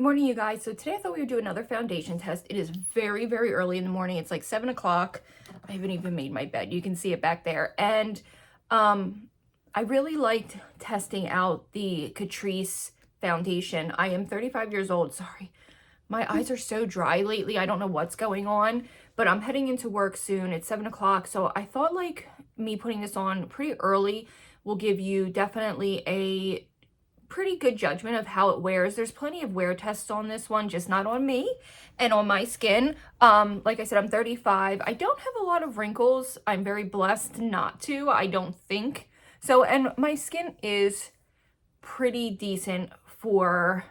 Good morning, you guys. So today I thought we would do another foundation test. It is very, very early in the morning. It's like 7 o'clock. I haven't even made my bed. You can see it back there. And I really liked testing out the Catrice foundation. I am 35 years old. Sorry. My eyes are so dry lately. I don't know what's going on, but I'm heading into work soon. It's 7 o'clock. So I thought like me putting this on pretty early will give you definitely a pretty good judgment of how it wears. There's plenty of wear tests on this one, just not on me and on my skin. Like I said, I'm 35. I don't have a lot of wrinkles. I'm very blessed not to, I don't think. So, and my skin is pretty decent for,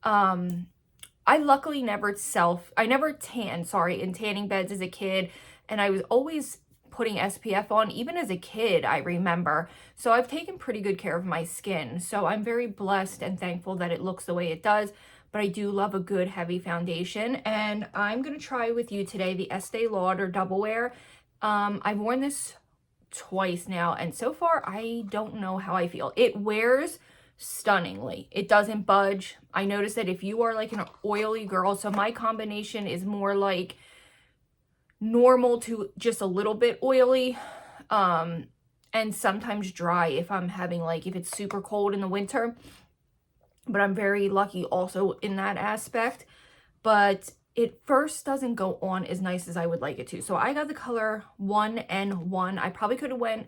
I luckily never tan, in tanning beds as a kid. And I was always putting SPF on, even as a kid, I remember. So I've taken pretty good care of my skin. So I'm very blessed and thankful that it looks the way it does. But I do love a good heavy foundation. And I'm going to try with you today the Estee Lauder Double Wear. I've worn this twice now, and so far I don't know how I feel. It wears stunningly. It doesn't budge. I noticed that if you are like an oily girl, so my combination is more like normal to just a little bit oily, and sometimes dry if I'm having if it's super cold in the winter, but I'm very lucky also in that aspect. But it first doesn't go on as nice as I would like it to. So I got the color 1N1. I probably could have went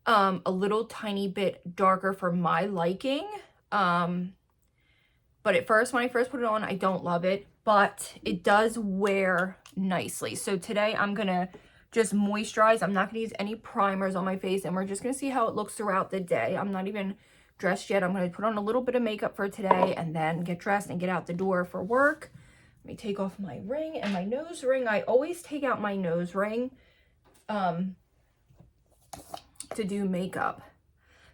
a little tiny bit darker for my liking, but at first, when I first put it on, I don't love it, but it does wear nicely. So today I'm gonna just moisturize. I'm not gonna use any primers on my face, and we're just gonna see how it looks throughout the day. I'm not even dressed yet. I'm gonna put on a little bit of makeup for today and then get dressed and get out the door for work. Let me take off my ring and my nose ring. I always take out my nose ring to do makeup.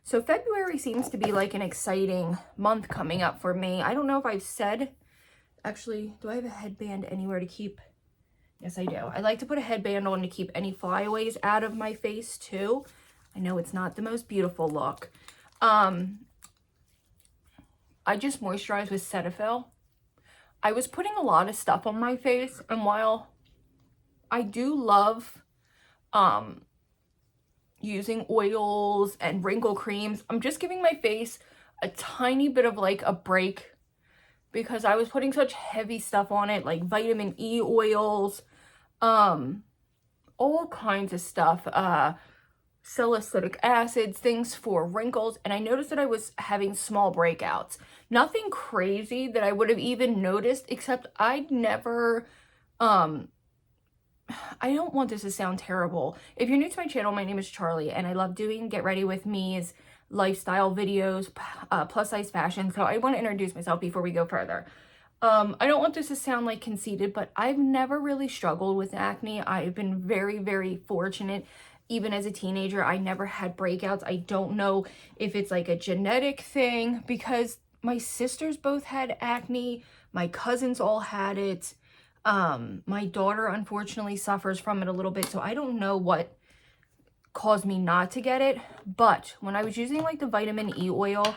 So February seems to be like an exciting month coming up for me. I don't know if I've said, actually, do I have a headband anywhere to keep? Yes, I do. I like to put a headband on to keep any flyaways out of my face too. I know it's not the most beautiful look. I just moisturize with Cetaphil. I was putting a lot of stuff on my face, and while I do love using oils and wrinkle creams, I'm just giving my face a tiny bit of like a break because I was putting such heavy stuff on it, like vitamin E oils, all kinds of stuff, salicylic acids, things for wrinkles. And I noticed that I was having small breakouts. Nothing crazy that I would have even noticed, except I'd never, I don't want this to sound terrible. If you're new to my channel, my name is Charlie, and I love doing Get Ready With Me's lifestyle videos, plus size fashion. So I want to introduce myself before we go further. I don't want this to sound like conceited, but I've never really struggled with acne. I've been very, very fortunate. Even as a teenager, I never had breakouts. I don't know if it's like a genetic thing, because my sisters both had acne. My cousins all had it. My daughter unfortunately suffers from it a little bit, so I don't know what caused me not to get it. But when I was using like the vitamin E oil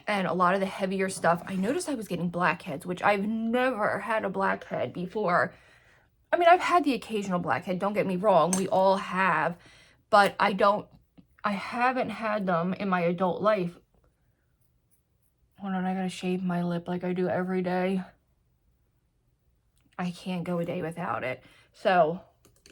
and a lot of the heavier stuff, I noticed I was getting blackheads, which I've never had a blackhead before. I mean, I've had the occasional blackhead, don't get me wrong, we all have, but I haven't had them in my adult life. Hold on, I gotta shave my lip like I do every day. I can't go a day without it. So,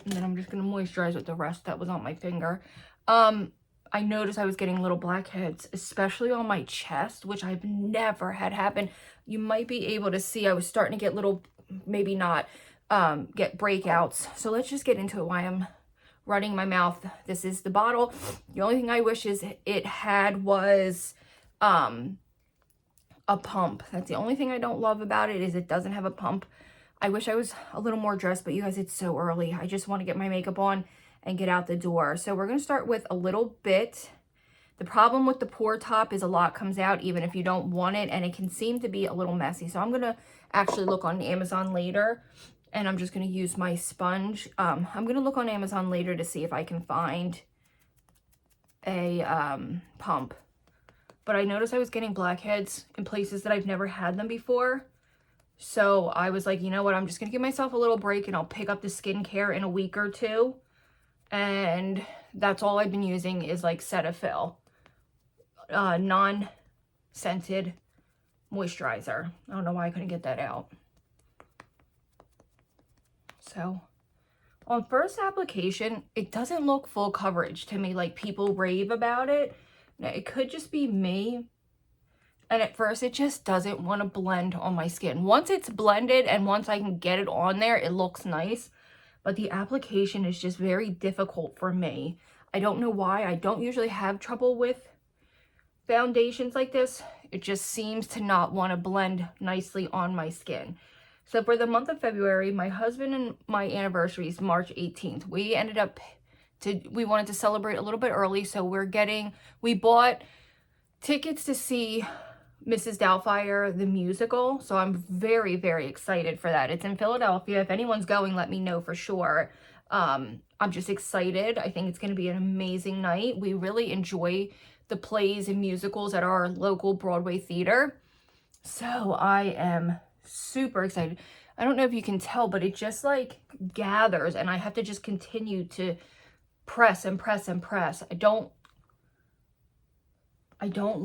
and then I'm just going to moisturize with the rest that was on my finger. I noticed I was getting little blackheads, especially on my chest, which I've never had happen. You might be able to see I was starting to get little, maybe not, get breakouts. So let's just get into it while I'm running my mouth. This is the bottle. The only thing I wish is it had was a pump. That's the only thing I don't love about it, is it doesn't have a pump. I wish I was a little more dressed, but you guys, it's so early. I just want to get my makeup on and get out the door. So we're going to start with a little bit. The problem with the pour top is a lot comes out even if you don't want it, and it can seem to be a little messy. So I'm going to actually look on Amazon later, and I'm just going to use my sponge. I'm going to look on Amazon later to see if I can find a pump. But I noticed I was getting blackheads in places that I've never had them before. So I was like, you know what, I'm just gonna give myself a little break and I'll pick up the skincare in a week or two. And that's all I've been using is like Cetaphil, non-scented moisturizer. I don't know why I couldn't get that out. So on first application, it doesn't look full coverage to me like people rave about it. Now, it could just be me. And at first, it just doesn't want to blend on my skin. Once it's blended and once I can get it on there, it looks nice. But the application is just very difficult for me. I don't know why. I don't usually have trouble with foundations like this. It just seems to not want to blend nicely on my skin. So for the month of February, my husband and my anniversary is March 18th. We wanted to celebrate a little bit early. So we bought tickets to see Mrs. Doubtfire, the musical. So I'm very, very excited for that. It's in Philadelphia. If anyone's going, let me know for sure. I'm just excited. I think it's going to be an amazing night. We really enjoy the plays and musicals at our local Broadway theater. So I am super excited. I don't know if you can tell, but it just like gathers and I have to just continue to press and press and press. I don't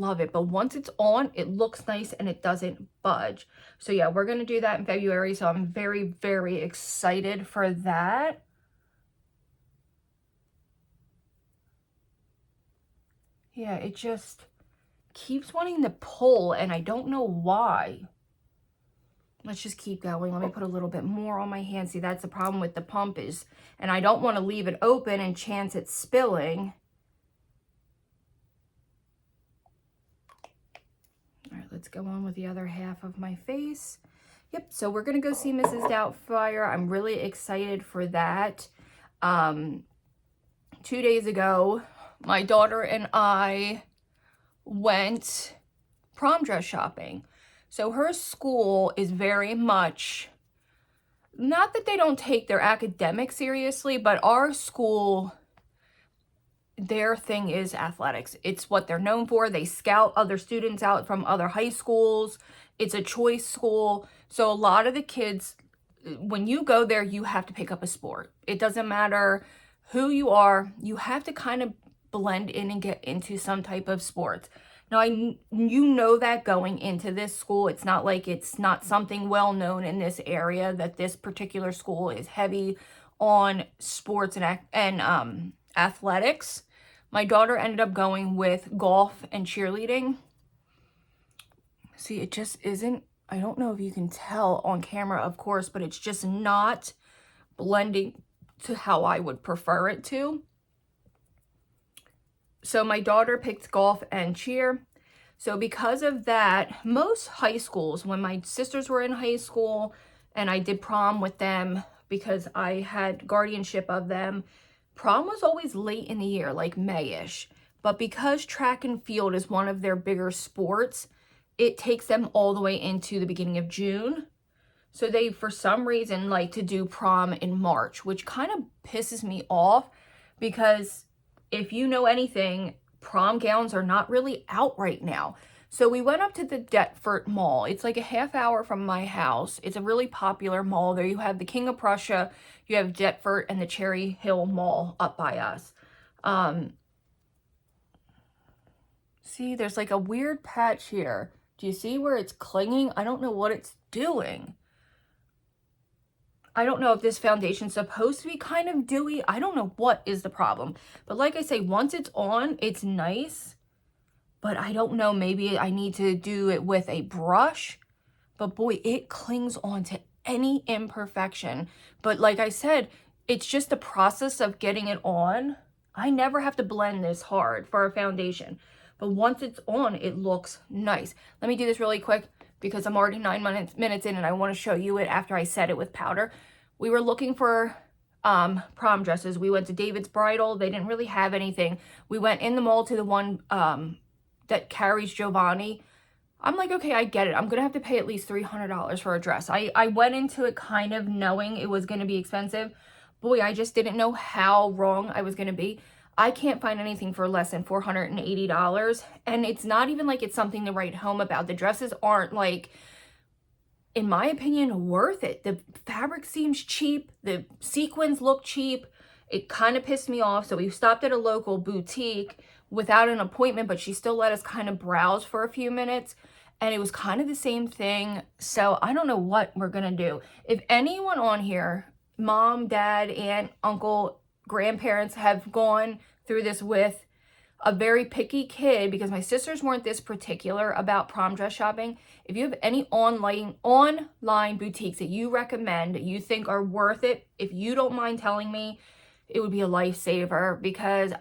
love it, but once it's on, it looks nice and it doesn't budge. So yeah, we're going to do that in February. So I'm very, very excited for that. Yeah, it just keeps wanting to pull and I don't know why. Let's just keep going. Let me put a little bit more on my hand. See, that's the problem with the pump is, and I don't want to leave it open and chance it spilling. All right, let's go on with the other half of my face. Yep, so we're going to go see Mrs. Doubtfire. I'm really excited for that. 2 days ago, my daughter and I went prom dress shopping. So her school is very much, not that they don't take their academics seriously, but our school, their thing is athletics. It's what they're known for. They scout other students out from other high schools. It's a choice school. So a lot of the kids, when you go there, you have to pick up a sport. It doesn't matter who you are. You have to kind of blend in and get into some type of sports. Now, you know that going into this school, it's not like it's not something well known in this area, that this particular school is heavy on sports and athletics. My daughter ended up going with golf and cheerleading. See, it just isn't, I don't know if you can tell on camera, of course, but it's just not blending to how I would prefer it to. So my daughter picked golf and cheer. So because of that, most high schools, when my sisters were in high school and I did prom with them because I had guardianship of them, prom was always late in the year, like May-ish. But because track and field is one of their bigger sports, it takes them all the way into the beginning of June. So they, for some reason, like to do prom in March, which kind of pisses me off because if you know anything, prom gowns are not really out right now. So we went up to the Deptford Mall. It's like a half hour from my house. It's a really popular mall. There you have the King of Prussia, you have Deptford, and the Cherry Hill Mall up by us. See, there's like a weird patch here. Do you see where it's clinging? I don't know what it's doing. I don't know if this foundation's supposed to be kind of dewy. I don't know what is the problem. But like I say, once it's on, it's nice. But I don't know, maybe I need to do it with a brush. But boy, it clings on to any imperfection. But like I said, it's just the process of getting it on. I never have to blend this hard for a foundation. But once it's on, it looks nice. Let me do this really quick, because I'm already 9 minutes in and I want to show you it after I set it with powder. We were looking for prom dresses. We went to David's Bridal. They didn't really have anything. We went in the mall to the one that carries Giovanni. I'm like, okay, I get it. I'm going to have to pay at least $300 for a dress. I went into it kind of knowing it was going to be expensive. Boy, I just didn't know how wrong I was going to be. I can't find anything for less than $480. And it's not even like it's something to write home about. The dresses aren't like in my opinion, worth it. The fabric seems cheap. The sequins look cheap. It kind of pissed me off. So we stopped at a local boutique without an appointment, but she still let us kind of browse for a few minutes. And it was kind of the same thing. So I don't know what we're going to do. If anyone on here, mom, dad, aunt, uncle, grandparents have gone through this with a very picky kid, because my sisters weren't this particular about prom dress shopping. If you have any online boutiques that you recommend, you think are worth it, if you don't mind telling me, it would be a lifesaver, because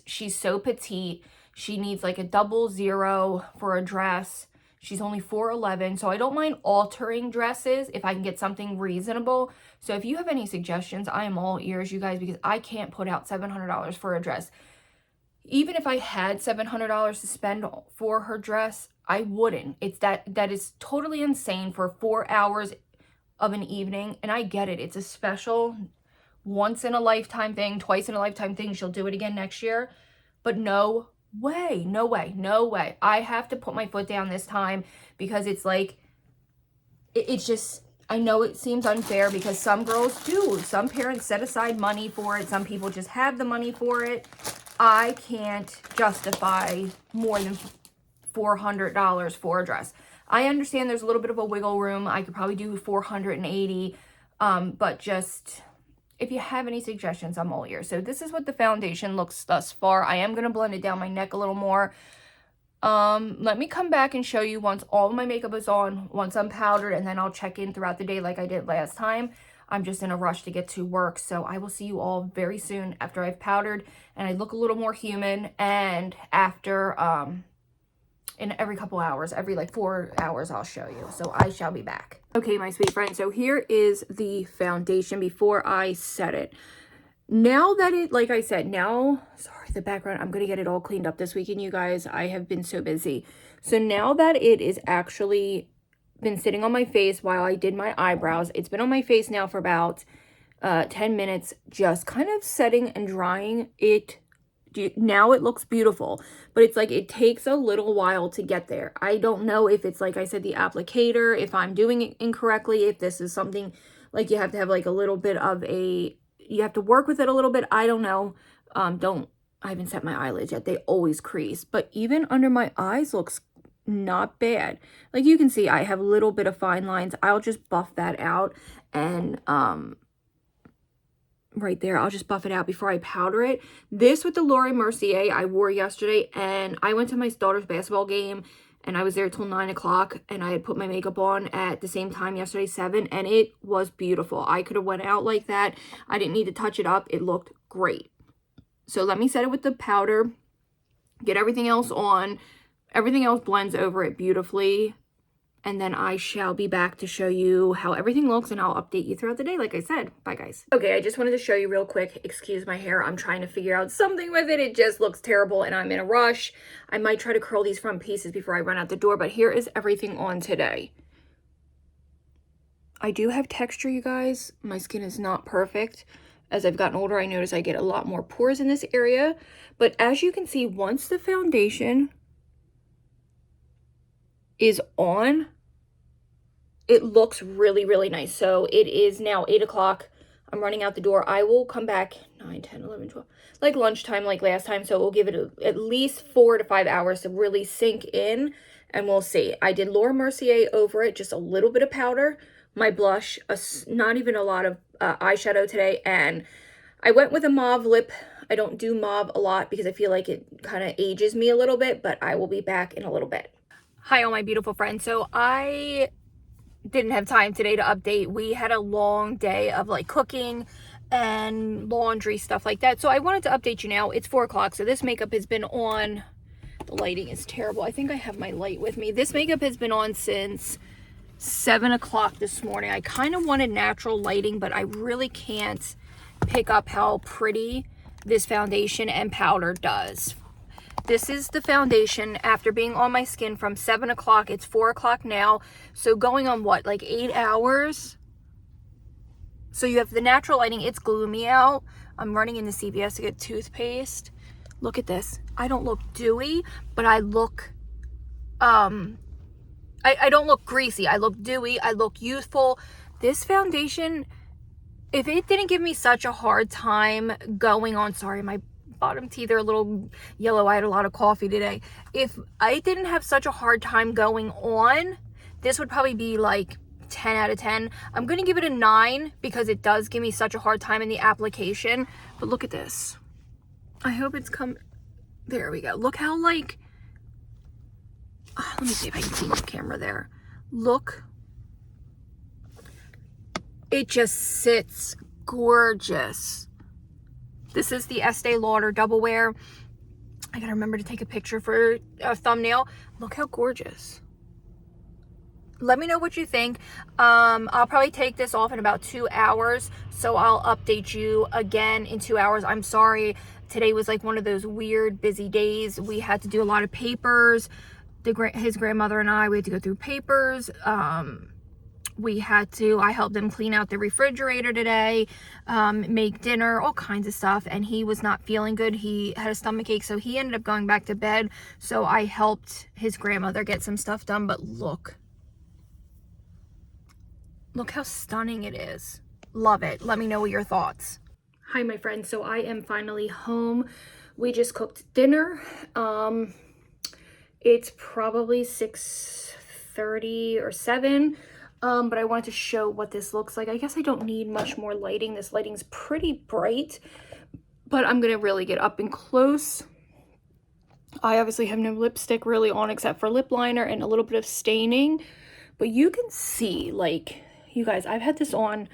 she's so petite. She needs like a 00 for a dress. She's only 4'11", so I don't mind altering dresses if I can get something reasonable. So if you have any suggestions, I am all ears, you guys, because I can't put out $700 for a dress. Even if I had $700 to spend for her dress, I wouldn't. It's that is totally insane for 4 hours of an evening. And I get it. It's a special once in a lifetime thing, twice in a lifetime thing. She'll do it again next year. But no way, no way, no way. I have to put my foot down this time, because it's like, it's just, I know it seems unfair because some girls do. Some parents set aside money for it. Some people just have the money for it. I can't justify more than $400 for a dress. I understand there's a little bit of a wiggle room. I could probably do $480, but just, if you have any suggestions, I'm all ears. So this is what the foundation looks thus far. I am going to blend it down my neck a little more. Let me come back and show you once all of my makeup is on, once I'm powdered, and then I'll check in throughout the day like I did last time. I'm just in a rush to get to work, so I will see you all very soon after I've powdered and I look a little more human, and after, in every couple hours, every like 4 hours, I'll show you. So I shall be back. Okay, my sweet friend, so here is the foundation before I set it. Now that it, like I said, sorry, the background, I'm going to get it all cleaned up this weekend, you guys. I have been so busy. So now that it is actually been sitting on my face while I did my eyebrows, it's been on my face now for about 10 minutes, just kind of setting and drying it. Now it looks beautiful, but it's like it takes a little while to get there. I don't know if it's, like I said, the applicator, if I'm doing it incorrectly, if this is something like you have to have like a little bit of you have to work with it a little bit. I don't know. I haven't set my eyelids yet. They always crease, but even under my eyes looks not bad. Like you can see, I have a little bit of fine lines. I'll just buff that out, and right there, I'll just buff it out before I powder it. This with the Laura Mercier I wore yesterday, and I went to my daughter's basketball game, and I was there till 9 o'clock, and I had put my makeup on at the same time yesterday, 7, and it was beautiful. I could have went out like that. I didn't need to touch it up. It looked great. So let me set it with the powder, get everything else on. Everything else blends over it beautifully, and then I shall be back to show you how everything looks, and I'll update you throughout the day, like I said. Bye, guys. Okay, I just wanted to show you real quick. Excuse my hair. I'm trying to figure out something with it. It just looks terrible, and I'm in a rush. I might try to curl these front pieces before I run out the door, but here is everything on today. I do have texture, you guys. My skin is not perfect. As I've gotten older, I notice I get a lot more pores in this area, but as you can see, once the foundation is on, it looks really, really nice. So it is now 8 o'clock. I'm running out the door. I will come back 9, 10, 11, 12, like lunchtime, like last time. So we'll give it at least 4 to 5 hours to really sink in, and we'll see. I did Laura Mercier over it, just a little bit of powder, my blush, not even a lot of eyeshadow today, and I went with a mauve lip. I don't do mauve a lot because I feel like it kind of ages me a little bit, but I will be back in a little bit. Hi, all my beautiful friends. So I didn't have time today to update. We had a long day of like cooking and laundry, stuff like that. So I wanted to update you now. It's 4 o'clock. So this makeup has been on. The lighting is terrible. I think I have my light with me. This makeup has been on since 7 o'clock this morning. I kind of wanted natural lighting, but I really can't pick up how pretty this foundation and powder does. This is the foundation after being on my skin from 7 o'clock. It's 4 o'clock now. So going on what, like 8 hours? So you have the natural lighting. It's gloomy out. I'm running into CVS to get toothpaste. Look at this. I don't look dewy, but I look I don't look greasy. I look dewy. I look youthful. This foundation, if it didn't give me such a hard time going on, sorry, my bottom teeth are a little yellow. I had a lot of coffee today. If I didn't have such a hard time going on, this would probably be like 10 out of 10. I'm going to give it a 9 because it does give me such a hard time in the application. But look at this. I hope it's come. There we go. Look how like, let me see if I can see the camera there. Look. It just sits gorgeous. This is the Estée Lauder Double Wear. I gotta remember to take a picture for a thumbnail. Look how gorgeous. Let me know what you think. I'll probably take this off in about 2 hours, so I'll update you again in 2 hours. I'm sorry, today was like one of those weird busy days. We had to do a lot of papers. His grandmother and we had to go through papers. I helped them clean out the refrigerator today, make dinner, all kinds of stuff, and he was not feeling good. He had a stomach ache, so he ended up going back to bed. So I helped his grandmother get some stuff done, but look how stunning it is. Love it. Let me know what your thoughts. Hi, my friends. So I am finally home. We just cooked dinner. It's probably 6:30 or 7. But I wanted to show what this looks like. I guess I don't need much more lighting. This lighting's pretty bright, but I'm gonna really get up and close. I obviously have no lipstick really on except for lip liner and a little bit of staining, but you can see, like, you guys, I've had this on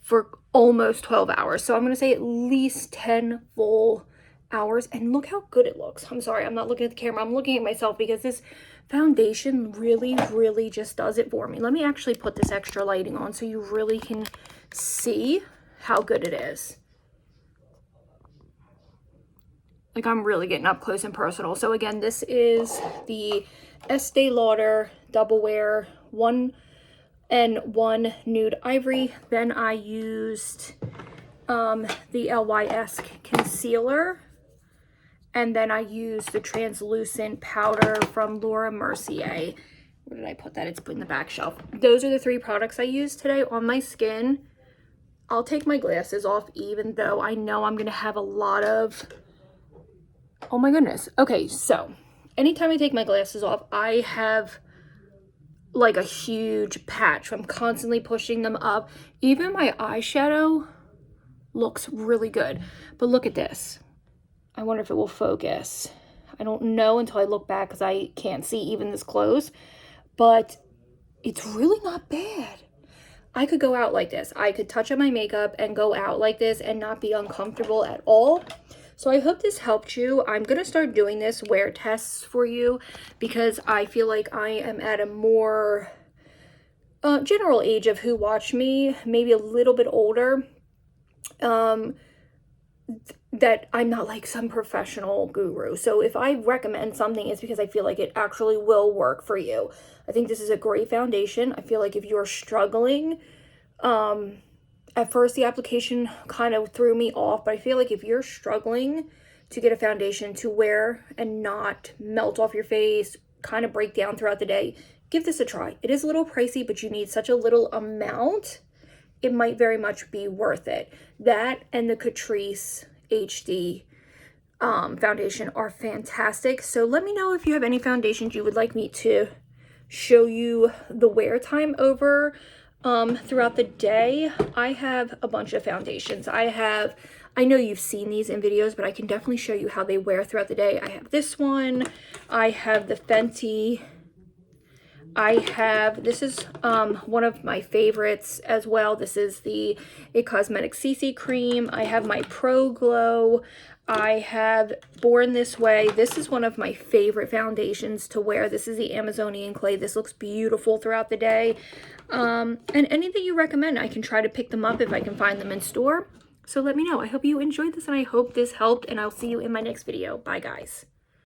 for almost 12 hours. So I'm gonna say at least 10 full hours, and look how good it looks. I'm sorry, I'm not looking at the camera. I'm looking at myself because this foundation really just does it for me. Let me actually put this extra lighting on so you really can see how good it is. Like, I'm really getting up close and personal. So again, this is the Estée Lauder Double Wear 1-in-1 Nude Ivory. Then I used the LYS concealer. And then I used the translucent powder from Laura Mercier. Where did I put that? It's in the back shelf. Those are the 3 products I used today on my skin. I'll take my glasses off even though I know I'm going to have a lot of... Oh my goodness. Okay, so anytime I take my glasses off, I have like a huge patch. I'm constantly pushing them up. Even my eyeshadow looks really good. But look at this. I wonder if it will focus. I don't know until I look back because I can't see even this close, but it's really not bad. I could go out like this. I could touch up my makeup and go out like this and not be uncomfortable at all. So I hope this helped you. I'm going to start doing this wear tests for you because I feel like I am at a more general age of who watch me, maybe a little bit older. That I'm not like some professional guru. So if I recommend something, it's because I feel like it actually will work for you. I think this is a great foundation. I feel like if you're struggling, at first the application kind of threw me off, but I feel like if you're struggling to get a foundation to wear and not melt off your face, kind of break down throughout the day, give this a try. It is a little pricey, but you need such a little amount. It might very much be worth it. That and the Catrice HD foundation are fantastic. So let me know if you have any foundations you would like me to show you the wear time over throughout the day. I have a bunch of foundations. I know you've seen these in videos, but I can definitely show you how they wear throughout the day. I have this one. I have the Fenty. This is one of my favorites as well. This is the It Cosmetics CC Cream. I have my Pro Glow. I have Born This Way. This is one of my favorite foundations to wear. This is the Amazonian Clay. This looks beautiful throughout the day. And any that you recommend, I can try to pick them up if I can find them in store. So let me know. I hope you enjoyed this and I hope this helped, and I'll see you in my next video. Bye, guys.